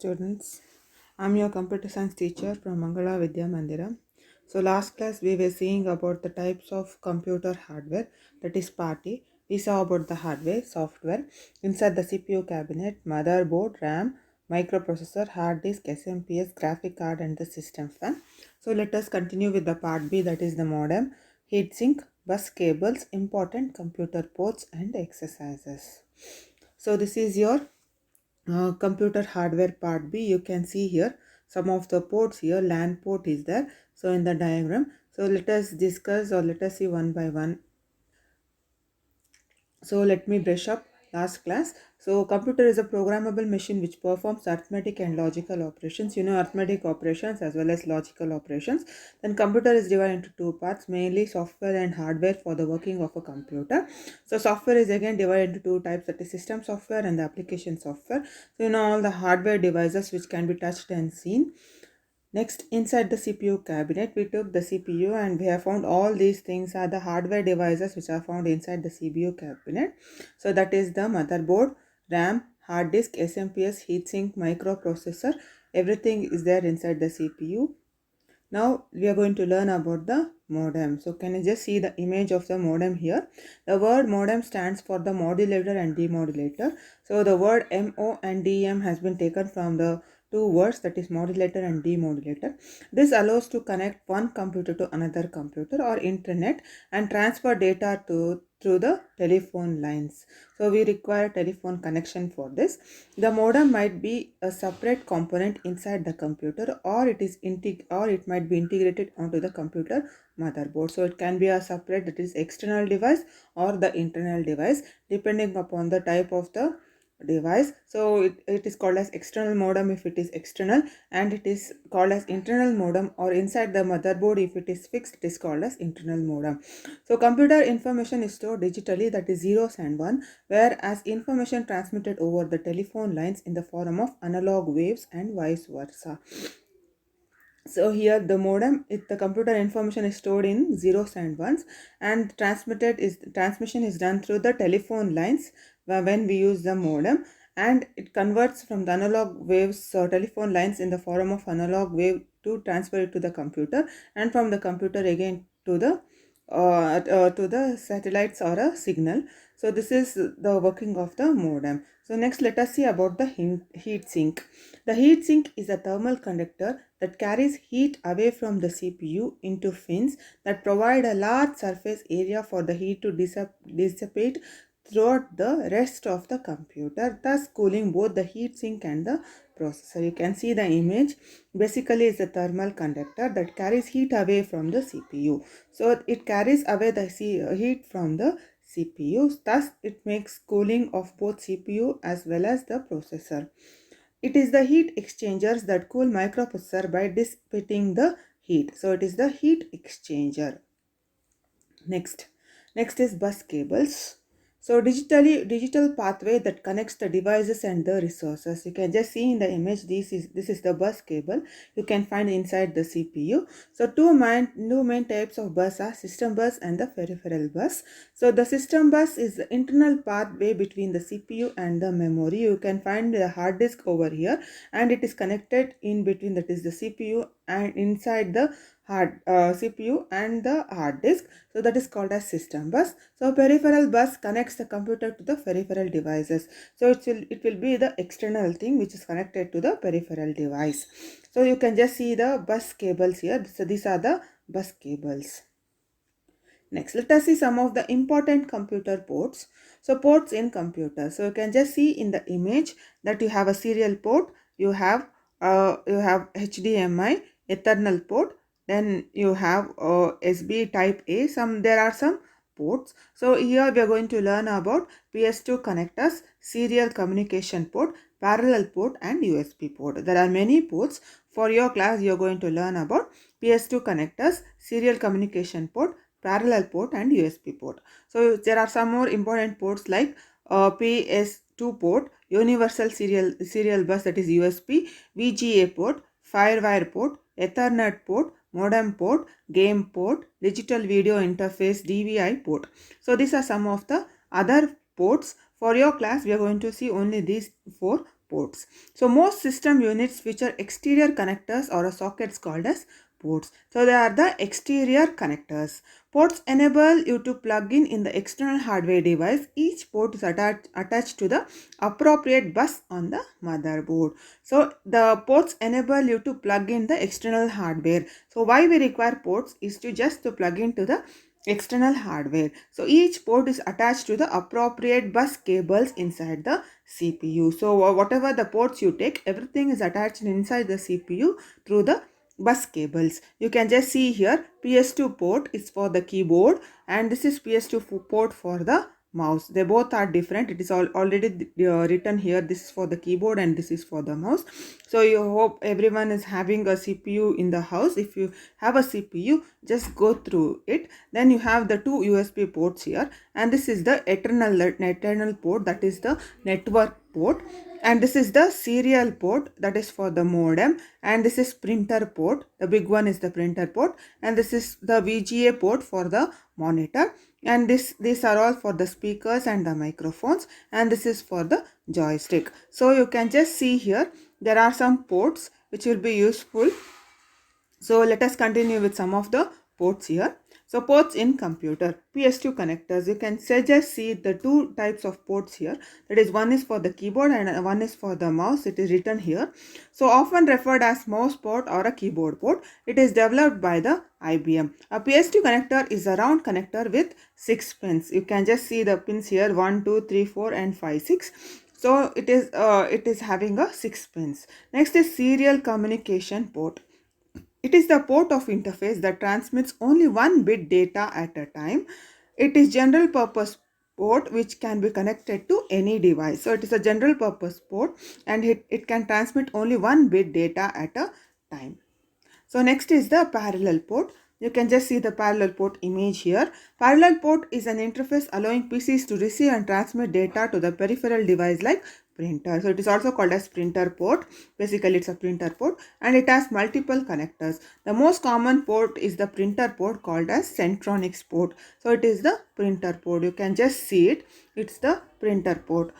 students. I'm your computer science teacher from Mangala Vidya Mandiram. So last class we were seeing about the types of computer hardware, that is party. We saw about the hardware, software, inside the CPU cabinet, motherboard, RAM, microprocessor, hard disk, SMPS, graphic card and the system fan. So let us continue with the part B, that is the modem, heatsink, bus cables, important computer ports and exercises. So this is your computer hardware part B. You can see here some of the ports here. LAN port is there, so in the diagram. So let us discuss, or let us see one by one. So let me brush up last class. So computer is a programmable machine which performs arithmetic and logical operations. You know, arithmetic operations as well as logical operations. Then computer is divided into two parts, mainly software and hardware for the working of a computer. So software is again divided into two types, that is system software and the application software. So you know, all the hardware devices which can be touched and seen. Next, inside the CPU cabinet, we took the CPU and we have found all these things are the hardware devices which are found inside the CPU cabinet. So that is the motherboard, RAM, hard disk, SMPS, heatsink, microprocessor. Everything is there inside the CPU. Now we are going to learn about the modem. So can you just see the image of the modem here? The word modem stands for the modulator and demodulator. So the word MO and DM has been taken from the two words, that is modulator and demodulator. This allows to connect one computer to another computer or internet and transfer data through the telephone lines. So we require telephone connection for this. The modem might be a separate component inside the computer, or it might be integrated onto the computer motherboard. So it can be a separate, that is external device, or the internal device, depending upon the type of the device. So it is called as external modem if it is external, and it is called as internal modem, or inside the motherboard if it is fixed, it is called as internal modem. So computer information is stored digitally, that is zeros and one, whereas information transmitted over the telephone lines in the form of analog waves and vice versa. So here the modem, the computer information is stored in zeros and ones, and transmission is done through the telephone lines when we use the modem, and it converts from the analog waves or telephone lines in the form of analog wave to transfer it to the computer, and from the computer again to the satellites or a signal. So this is the working of the modem. So next let us see about the heat sink. The heat sink is a thermal conductor that carries heat away from the CPU into fins that provide a large surface area for the heat to dissipate throughout the rest of the computer, thus cooling both the heat sink and the processor. You can see the image. Basically, it's a thermal conductor that carries heat away from the CPU. So it carries away the heat from the CPU, thus it makes cooling of both CPU as well as the processor. It is the heat exchangers that cool microprocessor by dissipating the heat. So it is the heat exchanger. Next is bus cables. So digital pathway that connects the devices and the resources. You can just see in the image, this is the bus cable you can find inside the CPU. So two main types of bus are system bus and the peripheral bus. So the system bus is the internal pathway between the CPU and the memory. You can find the hard disk over here, and it is connected in between, that is the CPU and inside the CPU and the hard disk. So that is called as system bus. So peripheral bus connects the computer to the peripheral devices. So it will be the external thing which is connected to the peripheral device. So you can just see the bus cables here. So these are the bus cables. Next, let us see some of the important computer ports. So ports in computer. So you can just see in the image that you have a serial port, you have HDMI, Ethernet port, then you have USB type A. There are some ports. So here we are going to learn about PS2 connectors, serial communication port, parallel port and USB port. There are many ports. For your class you are going to learn about PS2 connectors, serial communication port, parallel port and USB port. So there are some more important ports like PS2 port, universal serial bus, that is USB, VGA port, Firewire port, Ethernet port, modem port, game port, digital video interface, DVI port. So these are some of the other ports. For your class we are going to see only these four ports. So most system units which are exterior connectors or sockets called as ports. So they are the exterior connectors. Ports enable you to plug in the external hardware device. Each port is attached to the appropriate bus on the motherboard. So the ports enable you to plug in the external hardware. So why we require ports is to just to plug into the external hardware. So each port is attached to the appropriate bus cables inside the CPU. So whatever the ports you take, everything is attached inside the CPU through the bus cables. You can just see here PS2 port is for the keyboard and this is PS2 port for the mouse. They both are different. It is already written here. This is for the keyboard and this is for the mouse. So you hope everyone is having a CPU in the house. If you have a CPU, just go through it. Then you have the two USB ports here and this is the eternal port, that is the network port, and this is the serial port, that is for the modem, and this is printer port. The big one is the printer port, and this is the VGA port for the monitor, and these are all for the speakers and the microphones, and this is for the joystick. So you can just see here there are some ports which will be useful. So let us continue with some of the ports here. So ports in computer, PS2 connectors. You can just see the two types of ports here. That is, one is for the keyboard and one is for the mouse. It is written here. So often referred as mouse port or a keyboard port. It is developed by the IBM. A PS2 connector is a round connector with 6 pins. You can just see the pins here, 1, 2, 3, 4 and 5, 6. So it is having a 6 pins. Next is serial communication port. It is the port of interface that transmits only one bit data at a time. It is general purpose port which can be connected to any device. So it is a general purpose port and it can transmit only one bit data at a time. So next is the parallel port. You can just see the parallel port image here. Parallel port is an interface allowing PCs to receive and transmit data to the peripheral device like printer. So it is also called as printer port. Basically it's a printer port and it has multiple connectors. The most common port is the printer port called as Centronics port. So it is the printer port. You can just see it. It's the printer port.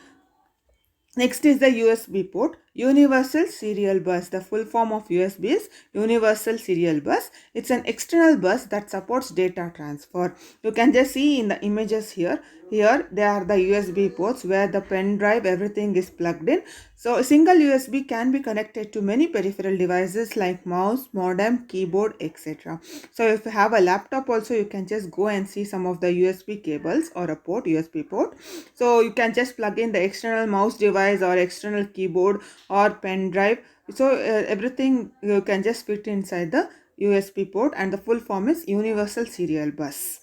Next is the USB port, Universal Serial Bus. The full form of USB is Universal Serial Bus. It's an external bus that supports data transfer. You can just see in the images here. Here they are the USB ports where the pen drive, everything is plugged in. So a single USB can be connected to many peripheral devices like mouse, modem, keyboard, etc. So if you have a laptop also, you can just go and see some of the USB cables or a port, USB port. So you can just plug in the external mouse device or external keyboard or pen drive. So everything you can just fit inside the USB port, and the full form is Universal Serial Bus.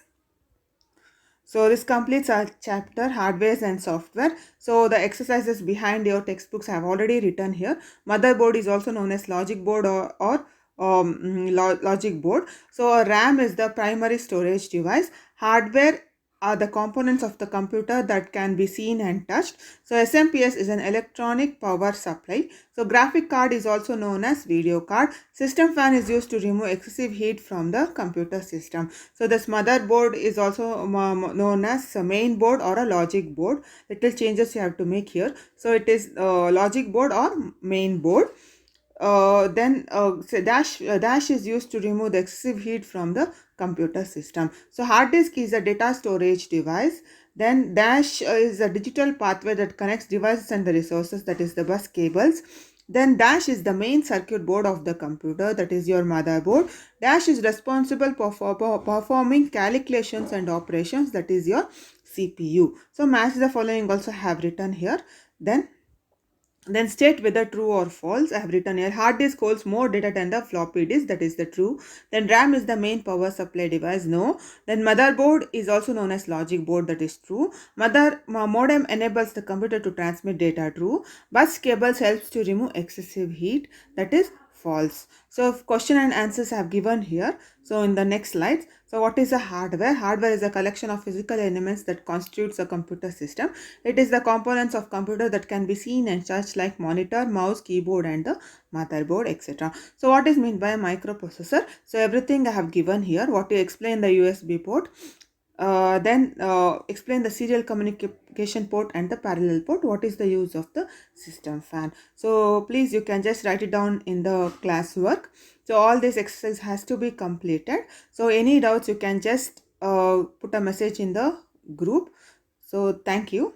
So this completes our chapter hardware and software. So the exercises behind your textbooks I have already written here. Motherboard is also known as logic board or logic board. So a RAM is the primary storage device. Hardware are the components of the computer that can be seen and touched. So SMPS is an electronic power supply. So graphic card is also known as video card. System fan is used to remove excessive heat from the computer system. So this motherboard is also known as a main board or a logic board. Little changes you have to make here. So it is logic board or main board. Then dash is used to remove the excessive heat from the computer system. So hard disk is a data storage device. Then dash is a digital pathway that connects devices and the resources, that is the bus cables. Then dash is the main circuit board of the computer, that is your motherboard. Dash is responsible for performing calculations and operations, that is your CPU. So match the following also have written here. Then state whether true or false. I have written here hard disk holds more data than the floppy disk, that is the true. Then RAM is the main power supply device, no. Then motherboard is also known as logic board, that is true. Modem enables the computer to transmit data, true. Bus cables helps to remove excessive heat, that is false. So question and answers I have given here. So in the next slides, so what is a hardware? Hardware is a collection of physical elements that constitutes a computer system. It is the components of computer that can be seen and touched like monitor, mouse, keyboard and the motherboard, etc. So what is meant by a microprocessor? So everything I have given here. What to explain the USB port? Then explain the serial communication port and the parallel port. What is the use of the system fan? So please, you can just write it down in the classwork. So all this exercise has to be completed. So any doubts, you can just put a message in the group. So thank you.